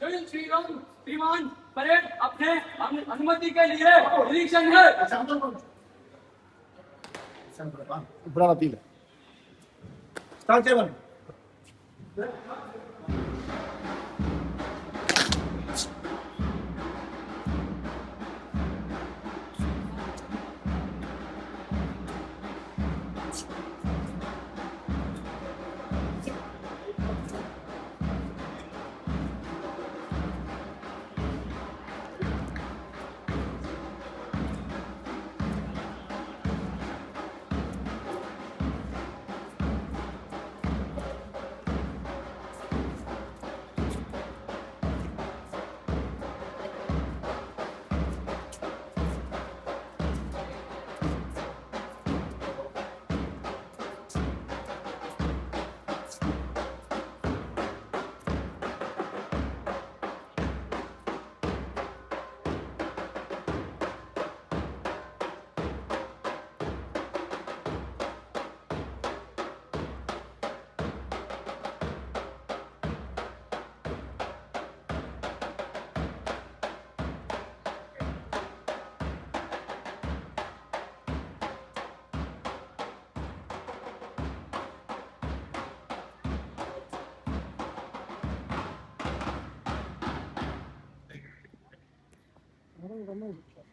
जय श्री राम श्रीमान परेड अपने अनुमति के लिए निरीक्षण है। Brava pila. Start Evan.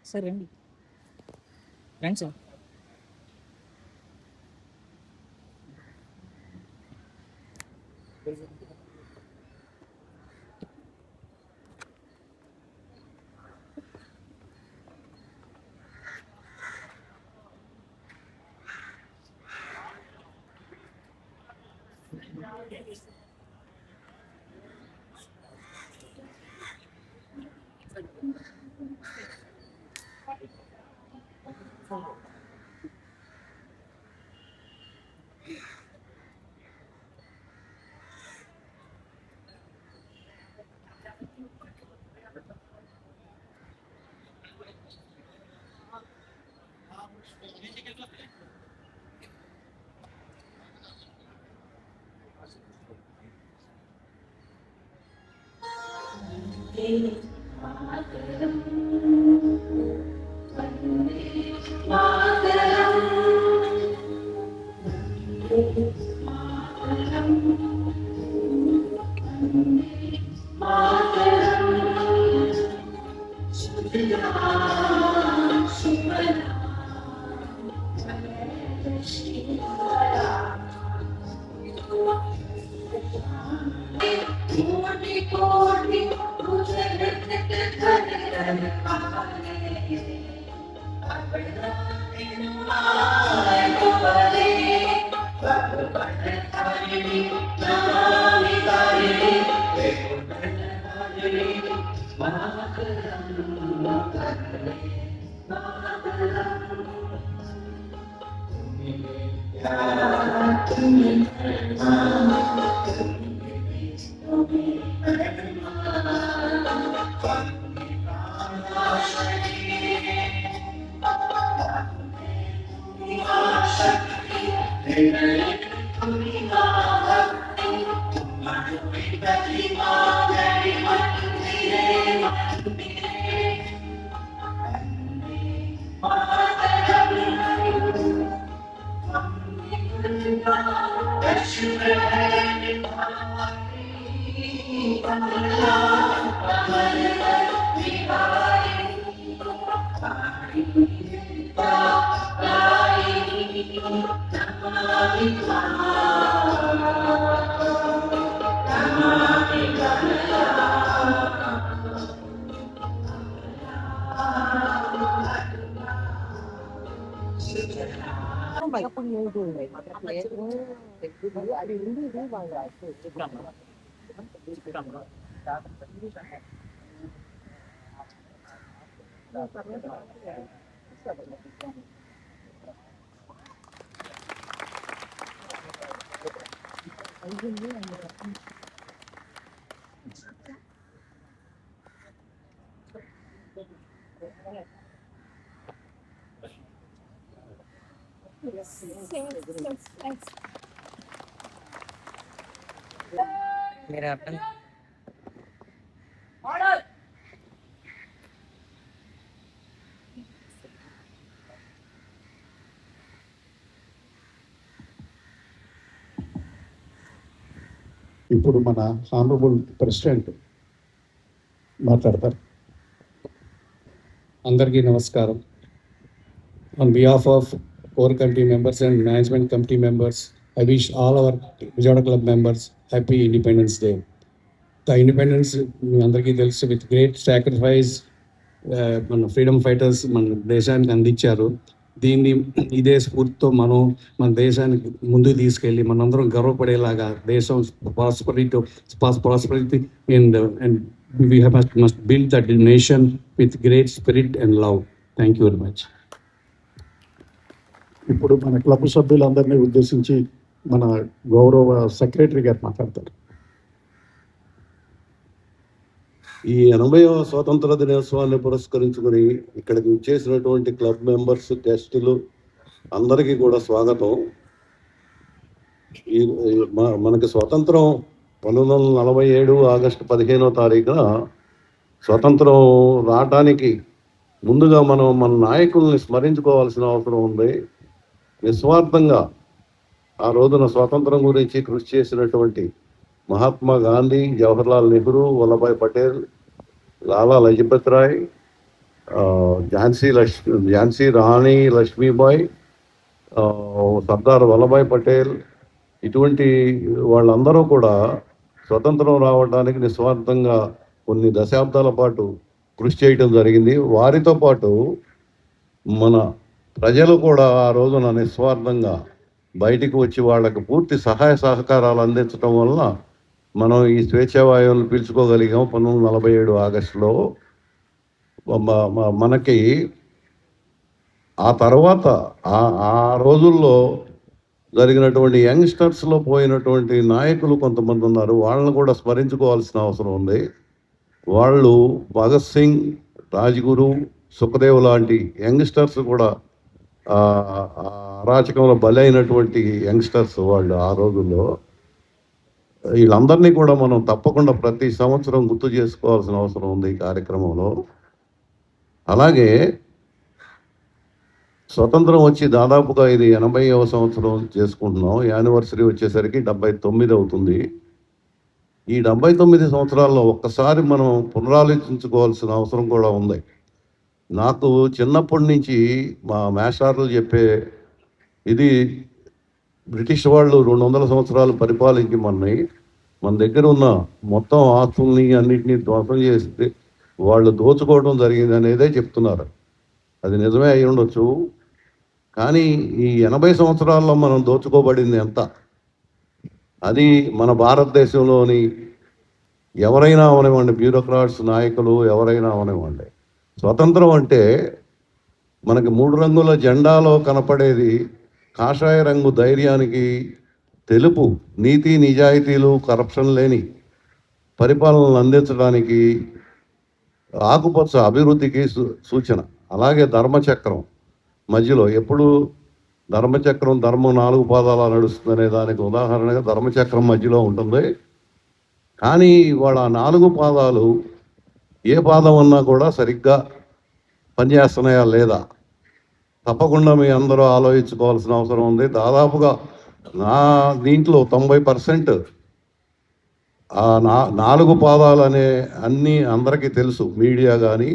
Sir రండి రండి సార్. मेरा अपन ఆర్డర్ ఇప్పుడు మన హానరబుల్ ప్రెసిడెంట్ మాట్లాడతారు. అందరికీ నమస్కారం. On behalf of core committee members and management committee members, I wish all our Vijayawada club members happy Independence Day. The independence మీ అందరికీ తెలుసు, విత్ గ్రేట్ సాక్రిఫైస్ మన ఫ్రీడమ్ ఫైటర్స్ మన దేశానికి అందించారు. దీన్ని ఇదే స్ఫూర్తితో మనం మన దేశానికి ముందుకు తీసుకెళ్ళి మనందరం గర్వపడేలాగా దేశం prosperity and we must build that nation with great spirit and love. Thank you very much. ఇప్పుడు మన క్లబ్ సభ్యులందరినీ ఉద్దేశించి మన గౌరవ సెక్రటరీ గారు మాట్లాడతారు. ఈ 80వ స్వాతంత్ర దినోత్సవాన్ని పురస్కరించుకొని ఇక్కడికి వచ్చేసినటువంటి క్లబ్ మెంబర్స్, గెస్టులు అందరికీ కూడా స్వాగతం. ఈ మనకి స్వాతంత్రం 1947 ఆగస్టు 15వ తారీఖున స్వతంత్రం రావటానికి ముందుగా మనం మన నాయకుల్ని స్మరించుకోవాల్సిన అవసరం ఉంది. నిస్వార్థంగా ఆ రోజున స్వాతంత్రం గురించి కృషి చేసినటువంటి మహాత్మా గాంధీ, జవహర్లాల్ నెహ్రూ, వల్లభాయ్ పటేల్, లాలా లజపత్ రాయ్, ఝాన్సీ రాణి లక్ష్మీబాయి, సర్దార్ వల్లభాయ్ పటేల్, ఇటువంటి వాళ్ళందరూ కూడా స్వతంత్రం రావడానికి నిస్వార్థంగా కొన్ని దశాబ్దాల పాటు కృషి చేయటం జరిగింది. వారితో పాటు మన ప్రజలు కూడా ఆ రోజున నిస్వార్థంగా బయటికి వచ్చి వాళ్ళకి పూర్తి సహాయ సహకారాలు అందించడం వలన మనం ఈ స్వేచ్ఛావాయువులను పీల్చుకోగలిగాం. 1947 ఆగస్టులో మనకి ఆ తర్వాత ఆ రోజుల్లో జరిగినటువంటి యంగ్స్టర్స్లో పోయినటువంటి నాయకులు కొంతమంది ఉన్నారు. వాళ్ళని కూడా స్మరించుకోవాల్సిన అవసరం ఉంది. వాళ్ళు భగత్ సింగ్, రాజ్గురు, సుఖదేవ్ లాంటి యంగ్స్టర్స్ కూడా అరాచకంలో బలైనటువంటి యంగ్స్టర్స్ వాళ్ళు ఆ రోజుల్లో. వీళ్ళందరినీ కూడా మనం తప్పకుండా ప్రతి సంవత్సరం గుర్తు చేసుకోవాల్సిన అవసరం ఉంది ఈ కార్యక్రమంలో. అలాగే స్వతంత్రం వచ్చి దాదాపుగా ఇది 80వ సంవత్సరం చేసుకుంటున్నాం. యానివర్సరీ వచ్చేసరికి 79 అవుతుంది. ఈ 79 సంవత్సరాల్లో ఒక్కసారి మనం పునరాలోచించుకోవాల్సిన అవసరం కూడా ఉంది. నాకు చిన్నప్పటి నుంచి మా మేస్టార్లు చెప్పే ఇది, బ్రిటిష్ వాళ్ళు 200 సంవత్సరాలు పరిపాలించి మన దగ్గర ఉన్న మొత్తం ఆస్తుల్ని అన్నింటినీ ధ్వంసం చేస్తే వాళ్ళు దోచుకోవడం జరిగింది అనేదే చెప్తున్నారు. అది నిజమే అయి ఉండొచ్చు, కానీ ఈ 80 సంవత్సరాల్లో మనం దోచుకోబడింది ఎంత? అది మన భారతదేశంలోని ఎవరైనా అవనివ్వండి, బ్యూరోక్రాట్స్, నాయకులు ఎవరైనా అవనివ్వండి, స్వతంత్రం అంటే మనకి 3 రంగుల జెండాలో కనపడేది కాషాయ రంగు ధైర్యానికి, తెలుపు నీతి నిజాయితీలు, కరప్షన్ లేని పరిపాలనలు అందించడానికి, ఆకుపచ్చ అభివృద్ధికి సూచన. అలాగే ధర్మచక్రం మధ్యలో ఎప్పుడు ధర్మచక్రం, ధర్మం 4 పాదాల నడుస్తుందనే దానికి ఉదాహరణగా ధర్మచక్రం మధ్యలో ఉంటుంది. కానీ వాళ్ళ 4 పాదాలు ఏ పాదం అన్నా కూడా సరిగ్గా పనిచేస్తున్నాయా లేదా తప్పకుండా మీ అందరూ ఆలోచించుకోవాల్సిన అవసరం ఉంది. దాదాపుగా నా దీంట్లో 90% ఆ 4 పాదాలు అనే అన్నీ అందరికీ తెలుసు. మీడియా కానీ,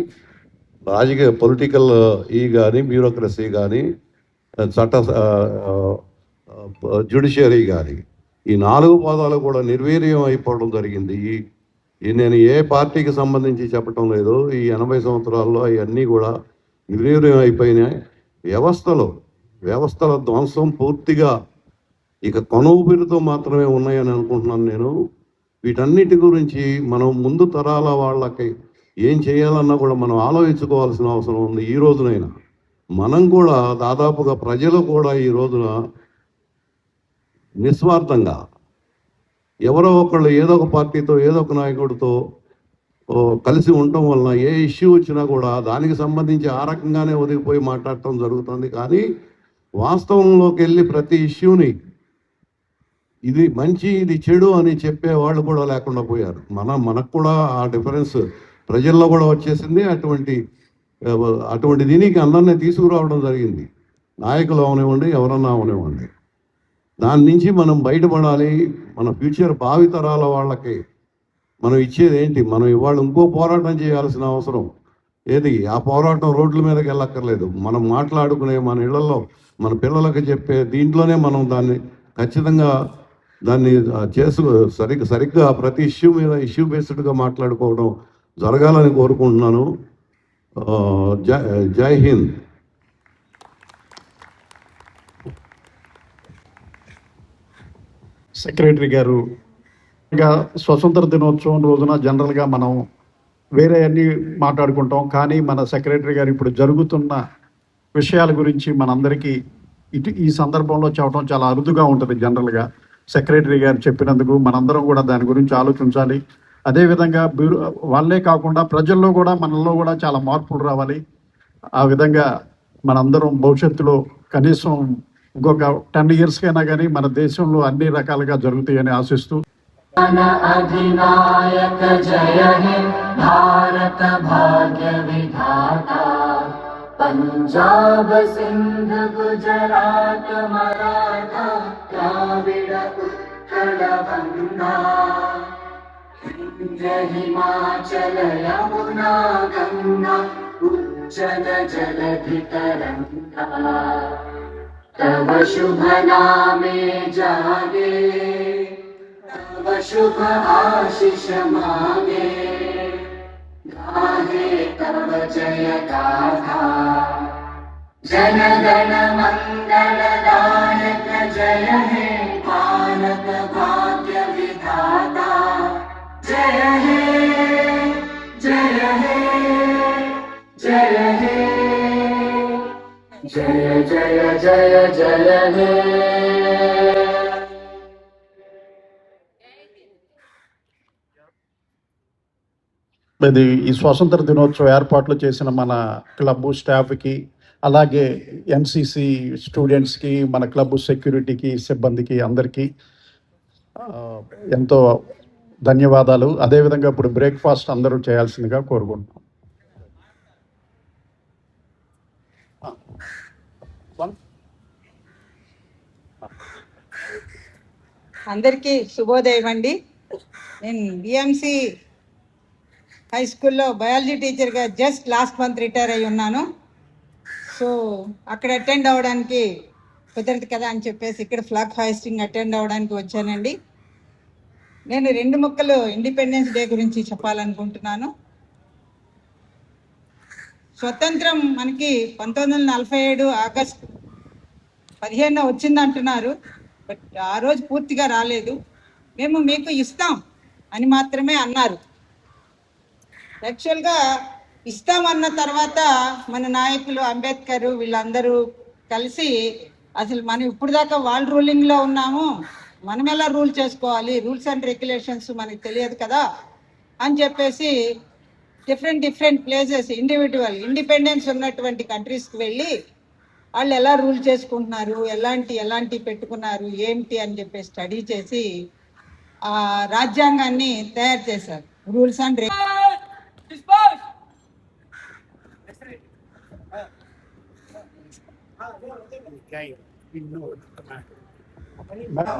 రాజకీయ పొలిటికల్ కానీ, బ్యూరోక్రసీ కానీ, చట్ట జ్యుడిషియరీ కానీ, ఈ 4 పాదాలు కూడా నిర్వీర్యం అయిపోవడం జరిగింది. నేను ఏ పార్టీకి సంబంధించి చెప్పటం లేదు. ఈ 80 సంవత్సరాల్లో అవన్నీ కూడా నిర్వీర్యం అయిపోయినాయి. వ్యవస్థల ధ్వంసం పూర్తిగా ఇక కొనూపిరితో మాత్రమే ఉన్నాయని అనుకుంటున్నాను నేను. వీటన్నిటి గురించి మనం ముందు తరాల వాళ్ళకి ఏం చేయాలన్నా కూడా మనం ఆలోచించుకోవాల్సిన అవసరం ఉంది. ఈ రోజునైనా మనం కూడా దాదాపుగా ప్రజలు కూడా ఈ రోజున నిస్వార్థంగా ఎవరో ఒకళ్ళు ఏదో ఒక పార్టీతో ఏదో ఒక నాయకుడితో కలిసి ఉండటం వలన ఏ ఇష్యూ వచ్చినా కూడా దానికి సంబంధించి ఆ రకంగానే ఒదిగిపోయి మాట్లాడటం జరుగుతుంది. కానీ వాస్తవంలోకి వెళ్ళి ప్రతి ఇష్యూని ఇది మంచి ఇది చెడు అని చెప్పే వాళ్ళు కూడా లేకుండా పోయారు. మనకు కూడా ఆ డిఫరెన్స్ ప్రజల్లో కూడా వచ్చేసింది. అటువంటి దీనికి అందరినీ తీసుకురావడం జరిగింది. నాయకులు అవనివ్వండి, ఎవరన్నా అవనివ్వండి. దాని నుంచి మనం బయటపడాలి. మన ఫ్యూచర్ భావితరాల వాళ్ళకి మనం ఇచ్చేది ఏంటి? మనం ఇవాళ ఇంకో పోరాటం చేయాల్సిన అవసరం ఏది? ఆ పోరాటం రోడ్ల మీదకి వెళ్ళక్కర్లేదు. మనం మాట్లాడుకునే మన ఇళ్లలో మన పిల్లలకి చెప్పే దీంట్లోనే మనం దాన్ని ఖచ్చితంగా సరిగ్గా ప్రతి ఇష్యూ మీద ఇష్యూ బేస్డ్గా మాట్లాడుకోవడం జరగాలని కోరుకుంటున్నాను. జై హింద్. సెక్రటరీ గారు, ఇంకా స్వతంత్ర దినోత్సవం రోజున జనరల్గా మనం వేరే అన్ని మాట్లాడుకుంటాం, కానీ మన సెక్రటరీ గారు ఇప్పుడు జరుగుతున్న విషయాల గురించి మనందరికీ ఈ సందర్భంలో చెప్పడం చాలా అరుదుగా ఉంటుంది. జనరల్గా సెక్రటరీ గారు చెప్పినందుకు మనందరం కూడా దాని గురించి ఆలోచించాలి. అదేవిధంగా వాళ్ళే కాకుండా ప్రజల్లో కూడా మనలో కూడా చాలా మార్పులు రావాలి. ఆ విధంగా మనందరం భవిష్యత్తులో కనీసం ఇంకొక 10 yearsకైనా కానీ మన దేశంలో అన్ని రకాలుగా జరుగుతాయని ఆశిస్తూ अधिनायक जय हे भारत भाग्य विधाता पंजाब सिंध गुजरात मराठा द्राविड़ उत्कल गंगा विंध्य हिमाचल यमुना गंगा उज्जल जलधि तरंगा तव शुभ नामे जागे तव शुभ आशीष मांगे गाहे तव जय गाथा जन गण मंगल दायक जय हे भारत भाग्य विधाता जय हे जय हे जय हे जय जय जय जय हे ఇది ఈ స్వాతంత్ర దినోత్సవ ఏర్పాట్లు చేసిన మన క్లబ్ స్టాఫ్కి, అలాగే ఎన్సిసి స్టూడెంట్స్కి, మన క్లబ్ సెక్యూరిటీకి, సిబ్బందికి అందరికీ ఎంతో ధన్యవాదాలు. అదేవిధంగా ఇప్పుడు బ్రేక్ఫాస్ట్ అందరూ చేయాల్సిందిగా కోరుకుంటున్నాం. అందరికీ శుభోదయం అండి. నేను బిఎంసి హై స్కూల్లో బయాలజీ టీచర్గా జస్ట్ లాస్ట్ మంత్ రిటైర్ అయి ఉన్నాను. సో అక్కడ అటెండ్ అవ్వడానికి కుదరదు కదా అని చెప్పేసి ఇక్కడ ఫ్లాగ్ హాయిస్టింగ్ అటెండ్ అవ్వడానికి వచ్చానండి. నేను 2 ముక్కలు ఇండిపెండెన్స్ డే గురించి చెప్పాలనుకుంటున్నాను. స్వతంత్రం మనకి 1947 ఆగస్టు 15 వచ్చిందంటున్నారు. బట్ ఆ రోజు పూర్తిగా రాలేదు. మేము మీకు ఇస్తాం అని మాత్రమే అన్నారు. యాక్చువల్గా ఇస్తామన్న తర్వాత మన నాయకులు అంబేద్కర్ వీళ్ళందరూ కలిసి అసలు మనం ఇప్పుడు దాకా వాళ్ళ రూలింగ్లో ఉన్నాము, మనం ఎలా రూల్ చేసుకోవాలి, రూల్స్ అండ్ రెగ్యులేషన్స్ మనకి తెలియదు కదా అని చెప్పేసి డిఫరెంట్ ప్లేసెస్ ఇండిపెండెన్స్ ఉన్నటువంటి కంట్రీస్కి వెళ్ళి వాళ్ళు ఎలా రూల్ చేసుకుంటున్నారు, ఎలాంటి పెట్టుకున్నారు ఏంటి అని చెప్పి స్టడీ చేసి ఆ రాజ్యాంగాన్ని తయారు చేశారు. Rules and Não